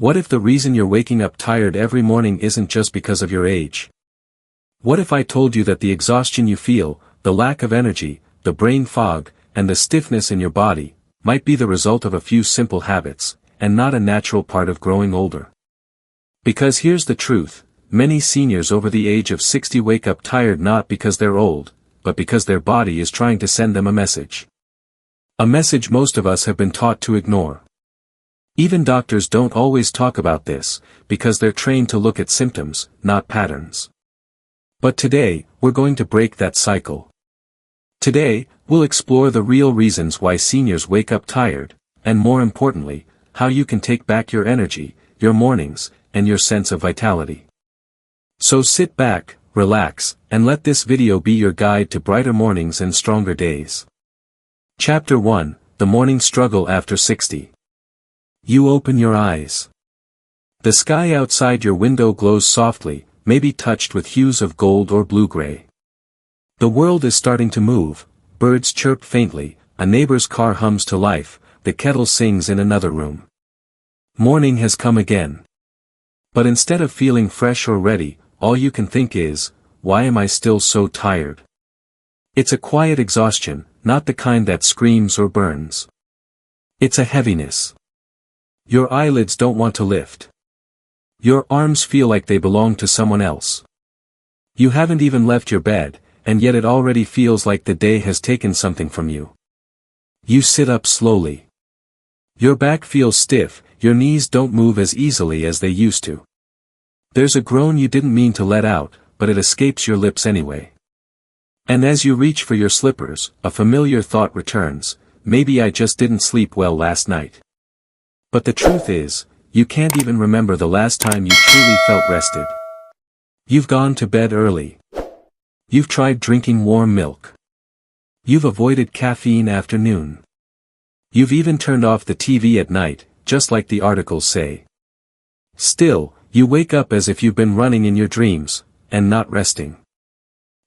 What if the reason you're waking up tired every morning isn't just because of your age? What if I told you that the exhaustion you feel, the lack of energy, the brain fog, and the stiffness in your body, might be the result of a few simple habits, and not a natural part of growing older? Because here's the truth, many seniors over the age of 60 wake up tired not because they're old, but because their body is trying to send them a message. A message most of us have been taught to ignore. Even doctors don't always talk about this, because they're trained to look at symptoms, not patterns. But today, we're going to break that cycle. Today, we'll explore the real reasons why seniors wake up tired, and more importantly, how you can take back your energy, your mornings, and your sense of vitality. So sit back, relax, and let this video be your guide to brighter mornings and stronger days. Chapter 1, The Morning Struggle After 60. You open your eyes. The sky outside your window glows softly, maybe touched with hues of gold or blue-gray. The world is starting to move, birds chirp faintly, a neighbor's car hums to life, the kettle sings in another room. Morning has come again. But instead of feeling fresh or ready, all you can think is, why am I still so tired? It's a quiet exhaustion, not the kind that screams or burns. It's a heaviness. Your eyelids don't want to lift. Your arms feel like they belong to someone else. You haven't even left your bed, and yet it already feels like the day has taken something from you. You sit up slowly. Your back feels stiff, your knees don't move as easily as they used to. There's a groan you didn't mean to let out, but it escapes your lips anyway. And as you reach for your slippers, a familiar thought returns, maybe I just didn't sleep well last night. But the truth is, you can't even remember the last time you truly felt rested. You've gone to bed early. You've tried drinking warm milk. You've avoided caffeine after noon. You've even turned off the TV at night, just like the articles say. Still, you wake up as if you've been running in your dreams, and not resting.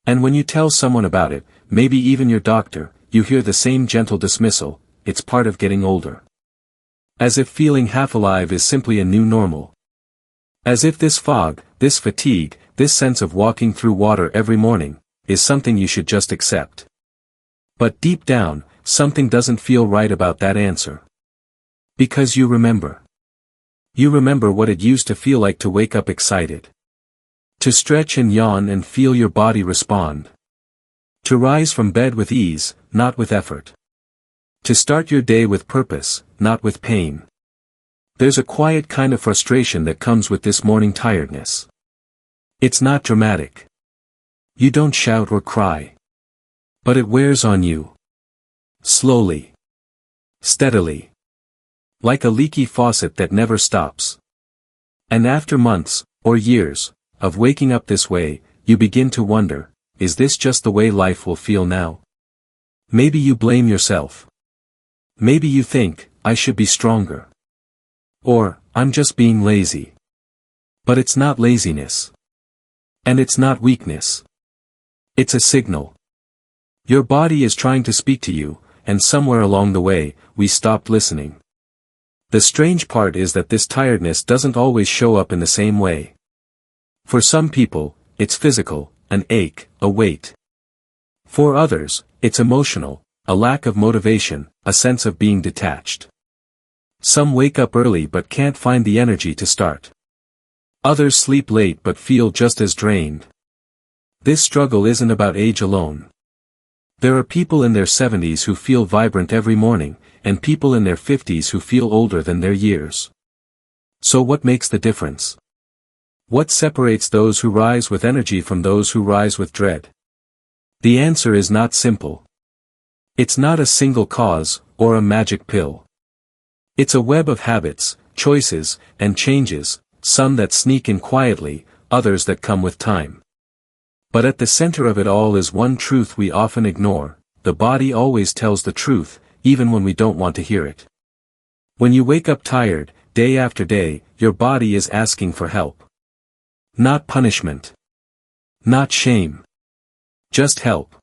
And when you tell someone about it, maybe even your doctor, you hear the same gentle dismissal, it's part of getting older. As if feeling half alive is simply a new normal. As if this fog, this fatigue, this sense of walking through water every morning, is something you should just accept. But deep down, something doesn't feel right about that answer. Because you remember. You remember what it used to feel like to wake up excited. To stretch and yawn and feel your body respond. To rise from bed with ease, not with effort. To start your day with purpose, not with pain. There's a quiet kind of frustration that comes with this morning tiredness. It's not dramatic. You don't shout or cry. But it wears on you. Slowly. Steadily. Like a leaky faucet that never stops. And after months, or years, of waking up this way, you begin to wonder, is this just the way life will feel now? Maybe you blame yourself. Maybe you think, I should be stronger. Or, I'm just being lazy. But it's not laziness. And it's not weakness. It's a signal. Your body is trying to speak to you, and somewhere along the way, we stopped listening. The strange part is that this tiredness doesn't always show up in the same way. For some people, it's physical, an ache, a weight. For others, it's emotional, a lack of motivation, a sense of being detached. Some wake up early but can't find the energy to start. Others sleep late but feel just as drained. This struggle isn't about age alone. There are people in their 70s who feel vibrant every morning, and people in their 50s who feel older than their years. So what makes the difference? What separates those who rise with energy from those who rise with dread? The answer is not simple. It's not a single cause, or a magic pill. It's a web of habits, choices, and changes, some that sneak in quietly, others that come with time. But at the center of it all is one truth we often ignore: the body always tells the truth, even when we don't want to hear it. When you wake up tired, day after day, your body is asking for help. Not punishment. Not shame. Just help.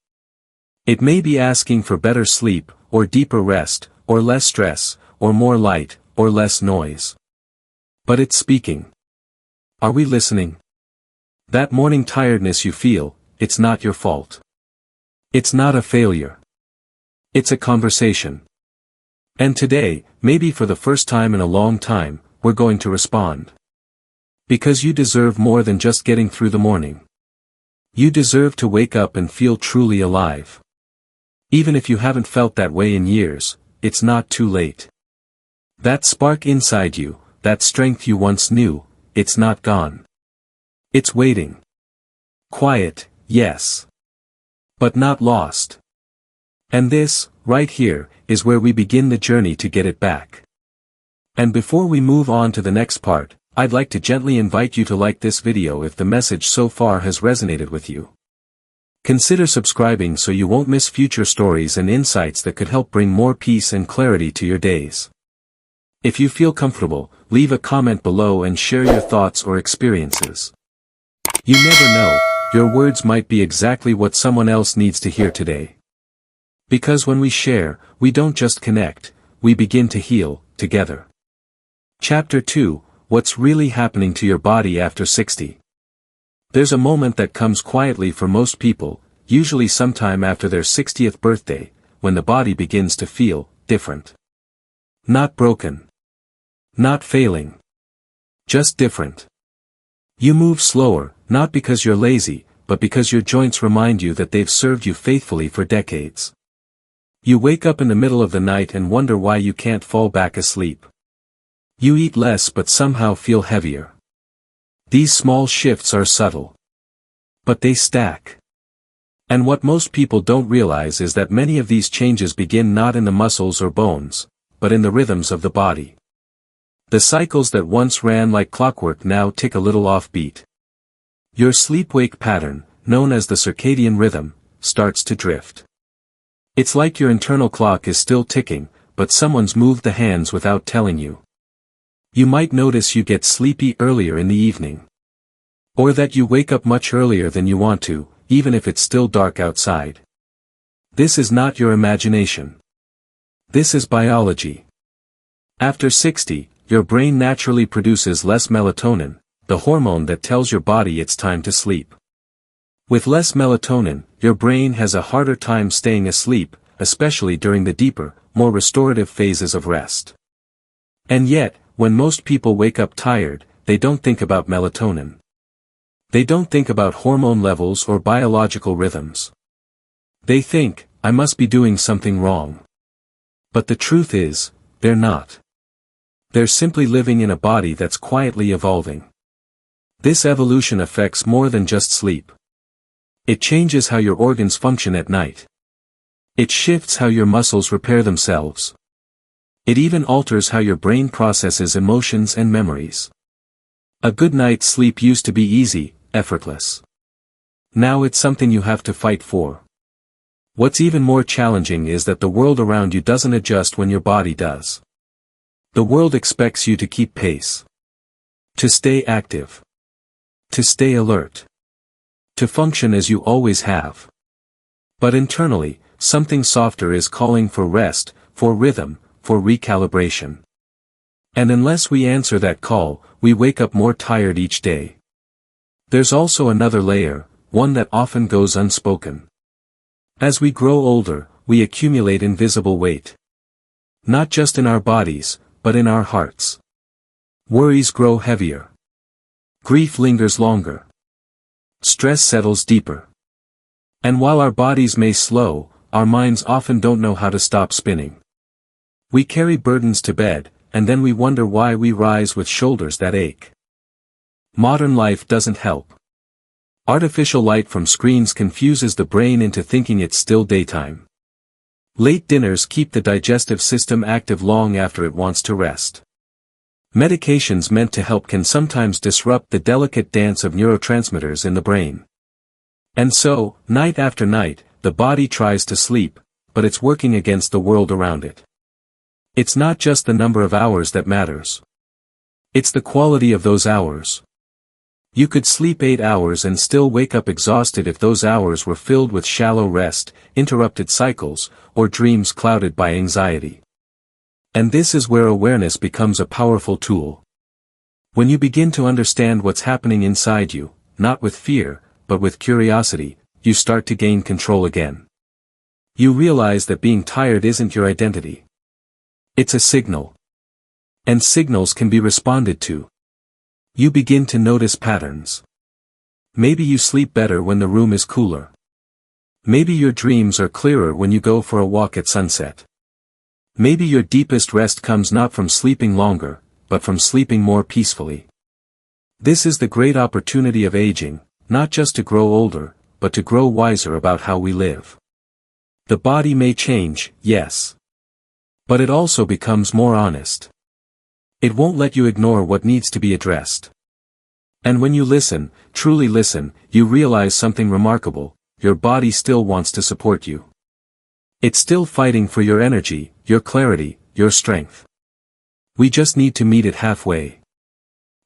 It may be asking for better sleep, or deeper rest, or less stress, or more light, or less noise. But it's speaking. Are we listening? That morning tiredness you feel, it's not your fault. It's not a failure. It's a conversation. And today, maybe for the first time in a long time, we're going to respond. Because you deserve more than just getting through the morning. You deserve to wake up and feel truly alive. Even if you haven't felt that way in years, it's not too late. That spark inside you, that strength you once knew, it's not gone. It's waiting. Quiet, yes. But not lost. And this, right here, is where we begin the journey to get it back. And before we move on to the next part, I'd like to gently invite you to like this video if the message so far has resonated with you. Consider subscribing so you won't miss future stories and insights that could help bring more peace and clarity to your days. If you feel comfortable, leave a comment below and share your thoughts or experiences. You never know, your words might be exactly what someone else needs to hear today. Because when we share, we don't just connect, we begin to heal, together. Chapter 2, What's really happening to your body after 60? There's a moment that comes quietly for most people, usually sometime after their 60th birthday, when the body begins to feel different. Not broken. Not failing. Just different. You move slower, not because you're lazy, but because your joints remind you that they've served you faithfully for decades. You wake up in the middle of the night and wonder why you can't fall back asleep. You eat less but somehow feel heavier. These small shifts are subtle. But they stack. And what most people don't realize is that many of these changes begin not in the muscles or bones, but in the rhythms of the body. The cycles that once ran like clockwork now tick a little offbeat. Your sleep-wake pattern, known as the circadian rhythm, starts to drift. It's like your internal clock is still ticking, but someone's moved the hands without telling you. You might notice you get sleepy earlier in the evening. Or that you wake up much earlier than you want to, even if it's still dark outside. This is not your imagination. This is biology. After 60, your brain naturally produces less melatonin, the hormone that tells your body it's time to sleep. With less melatonin, your brain has a harder time staying asleep, especially during the deeper, more restorative phases of rest. And yet, when most people wake up tired, they don't think about melatonin. They don't think about hormone levels or biological rhythms. They think, I must be doing something wrong. But the truth is, they're not. They're simply living in a body that's quietly evolving. This evolution affects more than just sleep. It changes how your organs function at night. It shifts how your muscles repair themselves. It even alters how your brain processes emotions and memories. A good night's sleep used to be easy, effortless. Now it's something you have to fight for. What's even more challenging is that the world around you doesn't adjust when your body does. The world expects you to keep pace. To stay active. To stay alert. To function as you always have. But internally, something softer is calling for rest, for rhythm, for recalibration. And unless we answer that call, we wake up more tired each day. There's also another layer, one that often goes unspoken. As we grow older, we accumulate invisible weight. Not just in our bodies, but in our hearts. Worries grow heavier. Grief lingers longer. Stress settles deeper. And while our bodies may slow, our minds often don't know how to stop spinning. We carry burdens to bed, and then we wonder why we rise with shoulders that ache. Modern life doesn't help. Artificial light from screens confuses the brain into thinking it's still daytime. Late dinners keep the digestive system active long after it wants to rest. Medications meant to help can sometimes disrupt the delicate dance of neurotransmitters in the brain. And so, night after night, the body tries to sleep, but it's working against the world around it. It's not just the number of hours that matters. It's the quality of those hours. You could sleep 8 hours and still wake up exhausted if those hours were filled with shallow rest, interrupted cycles, or dreams clouded by anxiety. And this is where awareness becomes a powerful tool. When you begin to understand what's happening inside you, not with fear, but with curiosity, you start to gain control again. You realize that being tired isn't your identity. It's a signal. And signals can be responded to. You begin to notice patterns. Maybe you sleep better when the room is cooler. Maybe your dreams are clearer when you go for a walk at sunset. Maybe your deepest rest comes not from sleeping longer, but from sleeping more peacefully. This is the great opportunity of aging, not just to grow older, but to grow wiser about how we live. The body may change, yes. But it also becomes more honest. It won't let you ignore what needs to be addressed. And when you listen, truly listen, you realize something remarkable: your body still wants to support you. It's still fighting for your energy, your clarity, your strength. We just need to meet it halfway.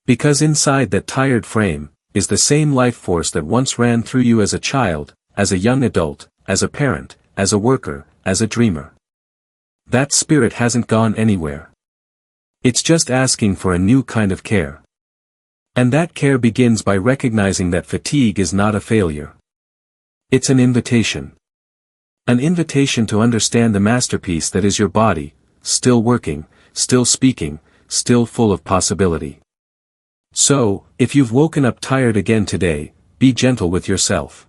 Because inside that tired frame is the same life force that once ran through you as a child, as a young adult, as a parent, as a worker, as a dreamer. That spirit hasn't gone anywhere. It's just asking for a new kind of care. And that care begins by recognizing that fatigue is not a failure. It's an invitation. An invitation to understand the masterpiece that is your body, still working, still speaking, still full of possibility. So, if you've woken up tired again today, be gentle with yourself.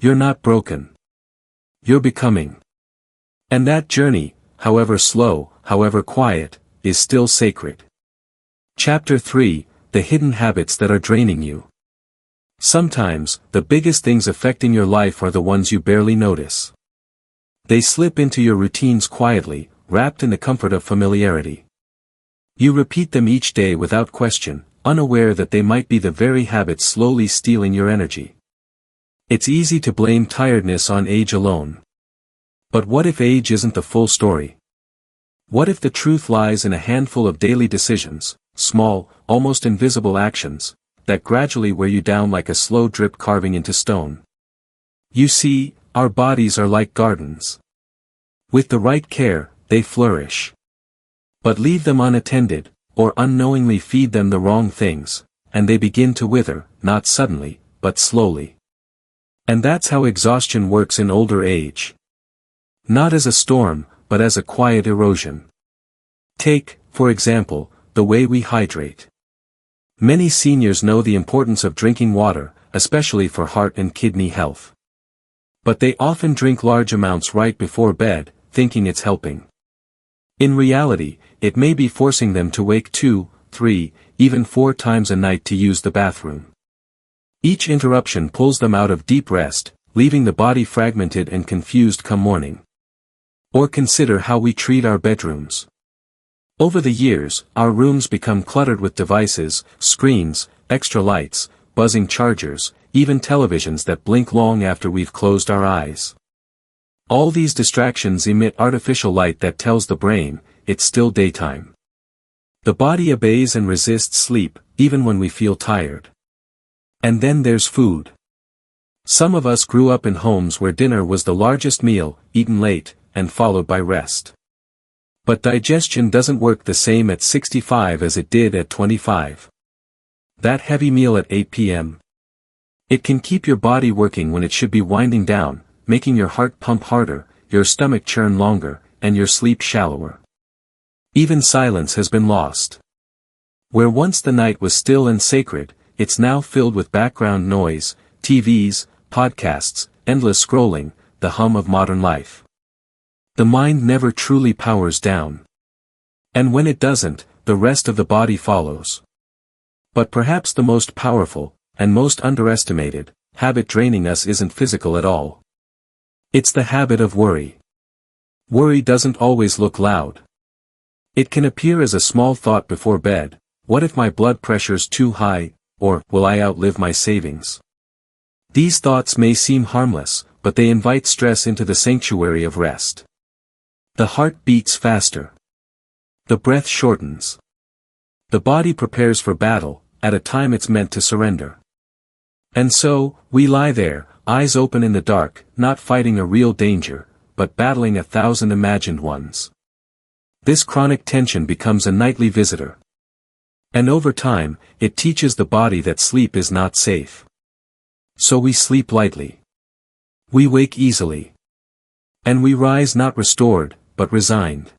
You're not broken. You're becoming. And that journey, however slow, however quiet, is still sacred. Chapter 3: The Hidden Habits That Are Draining You. Sometimes, the biggest things affecting your life are the ones you barely notice. They slip into your routines quietly, wrapped in the comfort of familiarity. You repeat them each day without question, unaware that they might be the very habits slowly stealing your energy. It's easy to blame tiredness on age alone. But what if age isn't the full story? What if the truth lies in a handful of daily decisions, small, almost invisible actions, that gradually wear you down like a slow drip carving into stone? You see, our bodies are like gardens. With the right care, they flourish. But leave them unattended, or unknowingly feed them the wrong things, and they begin to wither, not suddenly, but slowly. And that's how exhaustion works in older age. Not as a storm, but as a quiet erosion. Take, for example, the way we hydrate. Many seniors know the importance of drinking water, especially for heart and kidney health. But they often drink large amounts right before bed, thinking it's helping. In reality, it may be forcing them to wake 2, 3, even 4 times a night to use the bathroom. Each interruption pulls them out of deep rest, leaving the body fragmented and confused come morning. Or consider how we treat our bedrooms. Over the years, our rooms become cluttered with devices, screens, extra lights, buzzing chargers, even televisions that blink long after we've closed our eyes. All these distractions emit artificial light that tells the brain, it's still daytime. The body obeys and resists sleep, even when we feel tired. And then there's food. Some of us grew up in homes where dinner was the largest meal, eaten late, and followed by rest. But digestion doesn't work the same at 65 as it did at 25. That heavy meal at 8 p.m. It can keep your body working when it should be winding down, making your heart pump harder, your stomach churn longer, and your sleep shallower. Even silence has been lost. Where once the night was still and sacred, it's now filled with background noise, TVs, podcasts, endless scrolling, the hum of modern life. The mind never truly powers down. And when it doesn't, the rest of the body follows. But perhaps the most powerful, and most underestimated, habit draining us isn't physical at all. It's the habit of worry. Worry doesn't always look loud. It can appear as a small thought before bed: what if my blood pressure's too high, or will I outlive my savings? These thoughts may seem harmless, but they invite stress into the sanctuary of rest. The heart beats faster. The breath shortens. The body prepares for battle, at a time it's meant to surrender. And so, we lie there, eyes open in the dark, not fighting a real danger, but battling 1,000 imagined ones. This chronic tension becomes a nightly visitor. And over time, it teaches the body that sleep is not safe. So we sleep lightly. We wake easily. And we rise not restored, but resigned.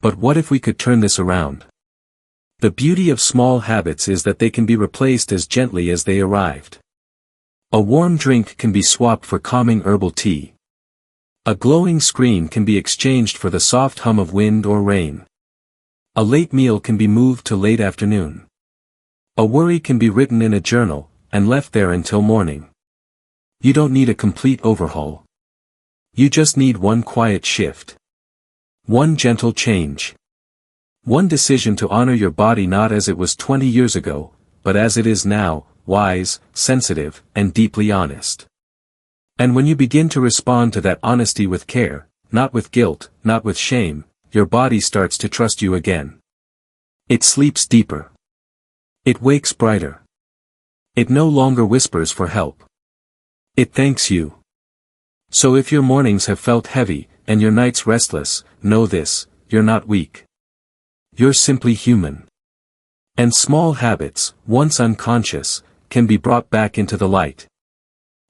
But what if we could turn this around? The beauty of small habits is that they can be replaced as gently as they arrived. A warm drink can be swapped for calming herbal tea. A glowing screen can be exchanged for the soft hum of wind or rain. A late meal can be moved to late afternoon. A worry can be written in a journal, and left there until morning. You don't need a complete overhaul. You just need one quiet shift. One gentle change. One decision to honor your body not as it was 20 years ago, but as it is now, wise, sensitive, and deeply honest. And when you begin to respond to that honesty with care, not with guilt, not with shame, your body starts to trust you again. It sleeps deeper. It wakes brighter. It no longer whispers for help. It thanks you. So if your mornings have felt heavy, and your nights restless, know this, you're not weak. You're simply human. And small habits, once unconscious, can be brought back into the light.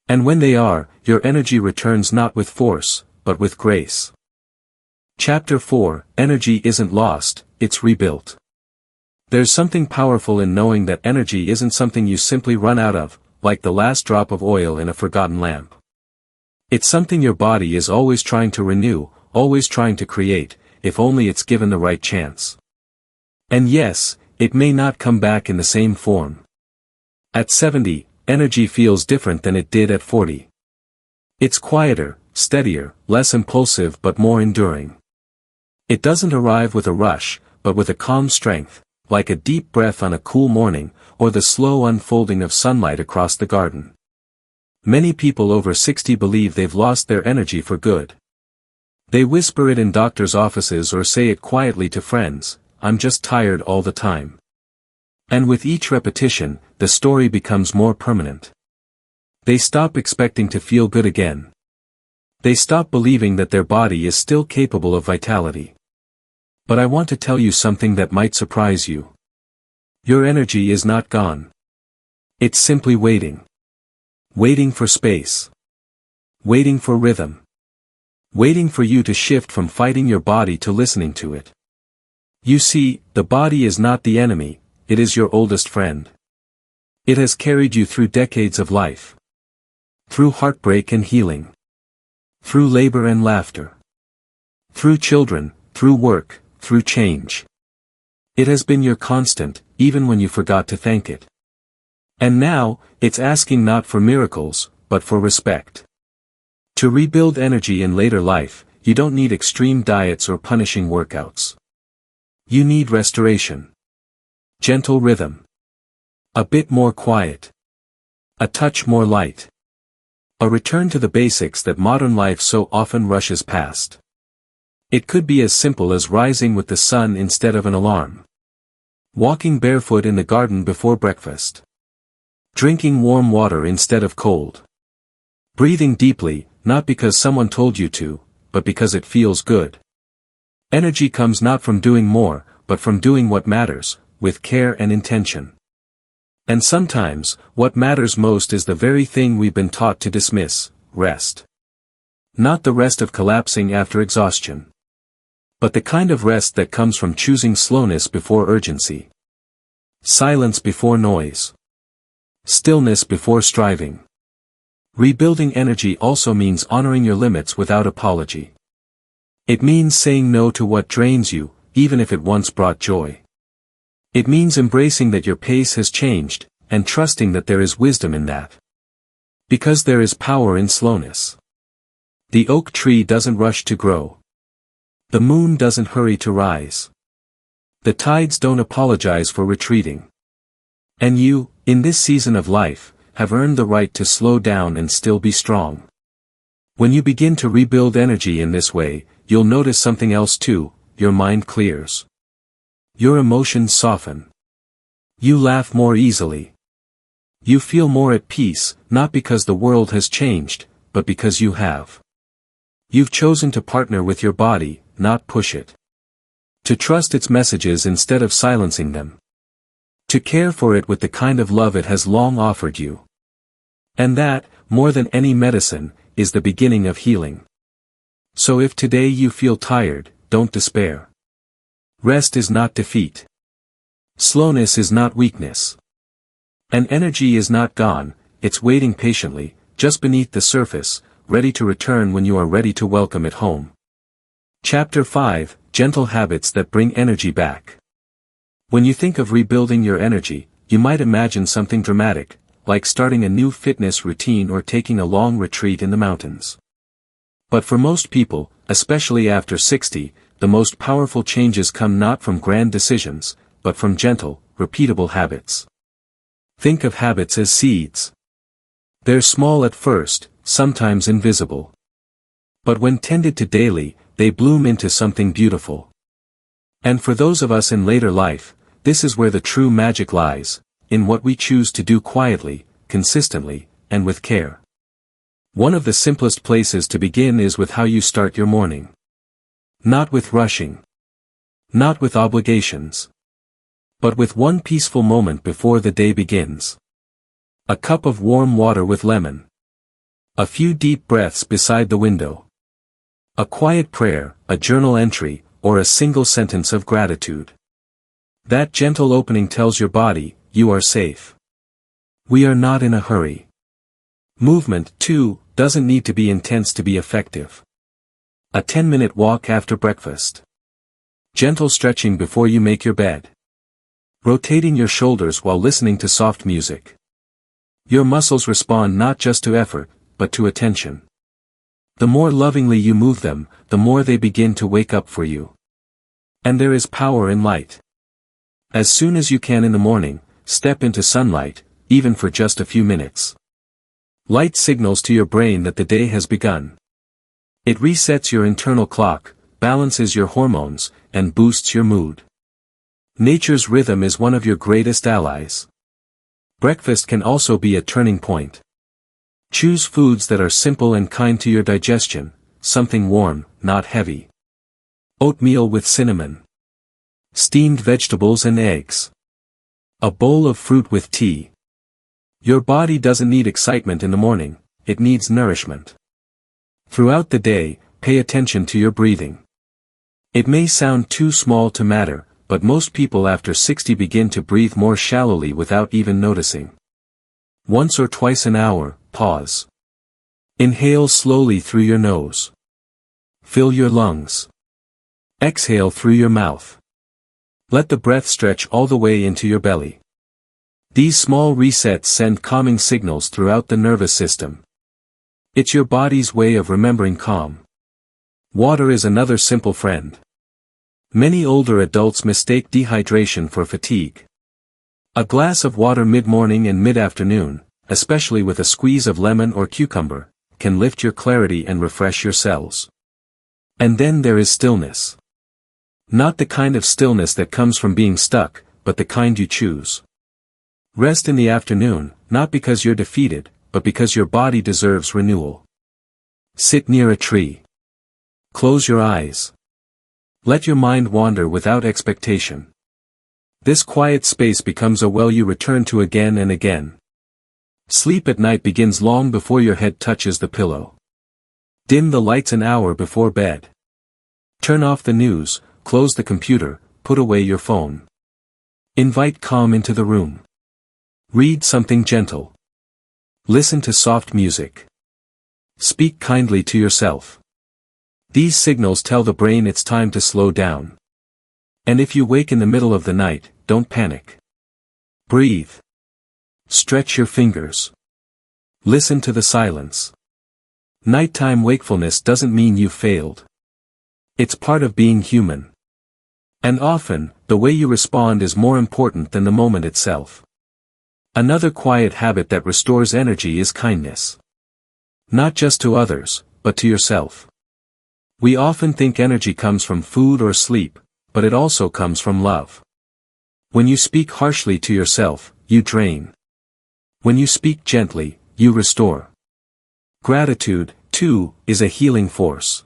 And when they are, your energy returns not with force, but with grace. Chapter 4, Energy isn't lost, it's rebuilt. There's something powerful in knowing that energy isn't something you simply run out of, like the last drop of oil in a forgotten lamp. It's something your body is always trying to renew, always trying to create, if only it's given the right chance. And yes, it may not come back in the same form. At 70, energy feels different than it did at 40. It's quieter, steadier, less impulsive but more enduring. It doesn't arrive with a rush, but with a calm strength, like a deep breath on a cool morning, or the slow unfolding of sunlight across the garden. Many people over 60 believe they've lost their energy for good. They whisper it in doctors' offices or say it quietly to friends, "I'm just tired all the time." And with each repetition, the story becomes more permanent. They stop expecting to feel good again. They stop believing that their body is still capable of vitality. But I want to tell you something that might surprise you. Your energy is not gone. It's simply waiting. Waiting for space. Waiting for rhythm. Waiting for you to shift from fighting your body to listening to it. You see, the body is not the enemy, it is your oldest friend. It has carried you through decades of life. Through heartbreak and healing. Through labor and laughter. Through children, through work, through change. It has been your constant, even when you forgot to thank it. And now, it's asking not for miracles, but for respect. To rebuild energy in later life, you don't need extreme diets or punishing workouts. You need restoration. Gentle rhythm. A bit more quiet. A touch more light. A return to the basics that modern life so often rushes past. It could be as simple as rising with the sun instead of an alarm. Walking barefoot in the garden before breakfast. Drinking warm water instead of cold. Breathing deeply, not because someone told you to, but because it feels good. Energy comes not from doing more, but from doing what matters, with care and intention. And sometimes, what matters most is the very thing we've been taught to dismiss, rest. Not the rest of collapsing after exhaustion. But the kind of rest that comes from choosing slowness before urgency. Silence before noise. Stillness before striving. Rebuilding energy also means honoring your limits without apology. It means saying no to what drains you, even if it once brought joy. It means embracing that your pace has changed, and trusting that there is wisdom in that. Because there is power in slowness. The oak tree doesn't rush to grow. The moon doesn't hurry to rise. The tides don't apologize for retreating. And you, in this season of life, have earned the right to slow down and still be strong. When you begin to rebuild energy in this way, you'll notice something else too, your mind clears. Your emotions soften. You laugh more easily. You feel more at peace, not because the world has changed, but because you have. You've chosen to partner with your body, not push it. To trust its messages instead of silencing them. To care for it with the kind of love it has long offered you. And that, more than any medicine, is the beginning of healing. So if today you feel tired, don't despair. Rest is not defeat. Slowness is not weakness. And energy is not gone, it's waiting patiently, just beneath the surface, ready to return when you are ready to welcome it home. Chapter 5, Gentle Habits That Bring Energy Back. When you think of rebuilding your energy, you might imagine something dramatic, like starting a new fitness routine or taking a long retreat in the mountains. But for most people, especially after 60, the most powerful changes come not from grand decisions, but from gentle, repeatable habits. Think of habits as seeds. They're small at first, sometimes invisible. But when tended to daily, they bloom into something beautiful. And for those of us in later life, this is where the true magic lies, in what we choose to do quietly, consistently, and with care. One of the simplest places to begin is with how you start your morning. Not with rushing. Not with obligations. But with one peaceful moment before the day begins. A cup of warm water with lemon. A few deep breaths beside the window. A quiet prayer, a journal entry, or a single sentence of gratitude. That gentle opening tells your body, you are safe. We are not in a hurry. Movement, too, doesn't need to be intense to be effective. A 10-minute walk after breakfast. Gentle stretching before you make your bed. Rotating your shoulders while listening to soft music. Your muscles respond not just to effort, but to attention. The more lovingly you move them, the more they begin to wake up for you. And there is power in light. As soon as you can in the morning, step into sunlight, even for just a few minutes. Light signals to your brain that the day has begun. It resets your internal clock, balances your hormones, and boosts your mood. Nature's rhythm is one of your greatest allies. Breakfast can also be a turning point. Choose foods that are simple and kind to your digestion, something warm, not heavy. Oatmeal with cinnamon. Steamed vegetables and eggs. A bowl of fruit with tea. Your body doesn't need excitement in the morning, it needs nourishment. Throughout the day, pay attention to your breathing. It may sound too small to matter, but most people after 60 begin to breathe more shallowly without even noticing. Once or twice an hour, pause. Inhale slowly through your nose. Fill your lungs. Exhale through your mouth. Let the breath stretch all the way into your belly. These small resets send calming signals throughout the nervous system. It's your body's way of remembering calm. Water is another simple friend. Many older adults mistake dehydration for fatigue. A glass of water mid-morning and mid-afternoon, especially with a squeeze of lemon or cucumber, can lift your clarity and refresh your cells. And then there is stillness. Not the kind of stillness that comes from being stuck, but the kind you choose. Rest in the afternoon, not because you're defeated, but because your body deserves renewal. Sit near a tree. Close your eyes. Let your mind wander without expectation. This quiet space becomes a well you return to again and again. Sleep at night begins long before your head touches the pillow. Dim the lights an hour before bed. Turn off the news, close the computer, put away your phone. Invite calm into the room. Read something gentle. Listen to soft music. Speak kindly to yourself. These signals tell the brain it's time to slow down. And if you wake in the middle of the night, don't panic. Breathe. Stretch your fingers. Listen to the silence. Nighttime wakefulness doesn't mean you failed. It's part of being human. And often, the way you respond is more important than the moment itself. Another quiet habit that restores energy is kindness. Not just to others, but to yourself. We often think energy comes from food or sleep, but it also comes from love. When you speak harshly to yourself, you drain. When you speak gently, you restore. Gratitude, too, is a healing force.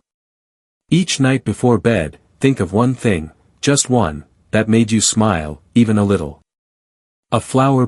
Each night before bed, think of one thing, just one, that made you smile, even a little. A flower